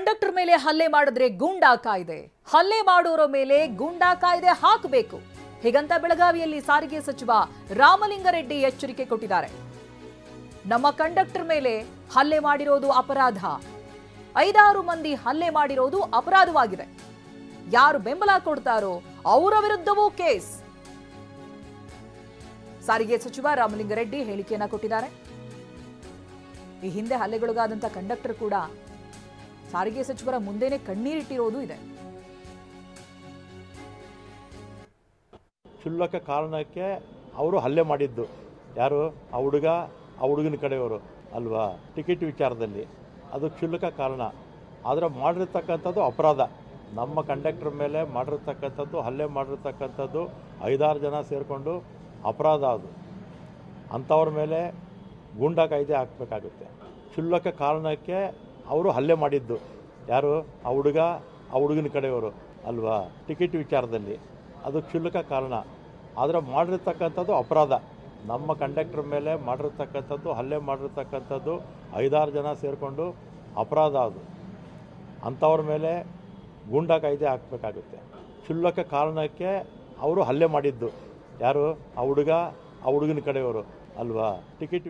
Conductor ಮೇಲೆ ಹಲ್ಲೆ ಮಾಡಿದ್ರೆ ಗೂಂಡಾ ಕಾಯ್ದೆ, ಹಲ್ಲೆ ಮಾಡೋರ ಮೇಲೆ ಗೂಂಡಾ ಕಾಯ್ದೆ ಹಾಕಬೇಕು. ಹೀಗಂತ ಬೆಳಗಾವಿಯಲ್ಲಿ ಸಾರಿಗೆ ಸಚಿವ ರಾಮಲಿಂಗಾರೆಡ್ಡಿ ಎಚ್ಚರಿಕೆ ಕೊಟ್ಟಿದ್ದಾರೆ. ನಮ್ಮ ಕಂಡಕ್ಟರ್ ಮೇಲೆ ಹಲ್ಲೆ ಮಾಡಿರೋದು ಅಪರಾಧ, 5-6 ಮಂದಿ ಹಲ್ಲೆ ಮಾಡಿರೋದು ಅಪರಾಧವಾಗಿದೆ. ಯಾರು ಬೆಂಬಲ ಕೊಡ್ತಾರೋ ಅವರ ವಿರುದ್ಧವೂ ಕೇಸ್. ಸಾರಿಗೆ ಸಚಿವ ರಾಮಲಿಂಗಾರೆಡ್ಡಿ ಹೇಳಿಕೆಯನ್ನ ಕೊಟ್ಟಿದ್ದಾರೆ. ಈ ಹಿಂದೆ ಹಲ್ಲೆಗೊಳಗಾದಂತ ಕಂಡಕ್ಟರ್ ಕೂಡ ಸಾರಿಗೆ ಸಚಿವರ ಮುಂದೆನೆ ಕಣ್ಣೀರಿಟ್ಟಿರೋದು ಇದೆ. ಕ್ಷುಲ್ಲಕ ಕಾರಣಕ್ಕೆ ಅವರು ಹಲ್ಲೆ ಮಾಡಿದ್ದು. ಯಾರು? ಆ ಹುಡುಗನ ಕಡೆಯವರು ಅಲ್ವಾ? ಟಿಕೆಟ್ ವಿಚಾರದಲ್ಲಿ ಅದು ಕ್ಷುಲ್ಲಕ ಕಾರಣ. ಆದರೆ ಮಾಡಿರ್ತಕ್ಕಂಥದ್ದು ಅಪರಾಧ. ನಮ್ಮ ಕಂಡಕ್ಟರ್ ಮೇಲೆ ಮಾಡಿರ್ತಕ್ಕಂಥದ್ದು, ಹಲ್ಲೆ ಮಾಡಿರ್ತಕ್ಕಂಥದ್ದು 5-6 ಜನ ಸೇರಿಕೊಂಡು ಅಪರಾಧ. ಅದು ಅಂಥವ್ರ ಮೇಲೆ ಗೂಂಡಾ ಕಾಯ್ದೆ ಹಾಕಬೇಕಾಗುತ್ತೆ. ಕ್ಷುಲ್ಲಕ ಕಾರಣಕ್ಕೆ ಅವರು ಹಲ್ಲೆ ಮಾಡಿದ್ದು. ಯಾರು? ಆ ಹುಡುಗನ ಕಡೆಯವರು ಅಲ್ವಾ? ಟಿಕೆಟ್ ವಿಚಾರದಲ್ಲಿ ಅದು ಕ್ಷುಲ್ಲಕ ಕಾರಣ. ಆದರೆ ಮಾಡಿರ್ತಕ್ಕಂಥದ್ದು ಅಪರಾಧ. ನಮ್ಮ ಕಂಡಕ್ಟರ್ ಮೇಲೆ ಮಾಡಿರ್ತಕ್ಕಂಥದ್ದು, ಹಲ್ಲೆ ಮಾಡಿರ್ತಕ್ಕಂಥದ್ದು 5-6 ಜನ ಸೇರಿಕೊಂಡು ಅಪರಾಧ. ಅದು ಅಂಥವ್ರ ಮೇಲೆ ಗೂಂಡಾ ಕಾಯ್ದೆ ಹಾಕಬೇಕಾಗುತ್ತೆ. ಕ್ಷುಲ್ಲಕ ಕಾರಣಕ್ಕೆ ಅವರು ಹಲ್ಲೆ ಮಾಡಿದ್ದು. ಯಾರು? ಆ ಹುಡುಗನ ಕಡೆಯವರು ಅಲ್ವಾ? ಟಿಕೆಟ್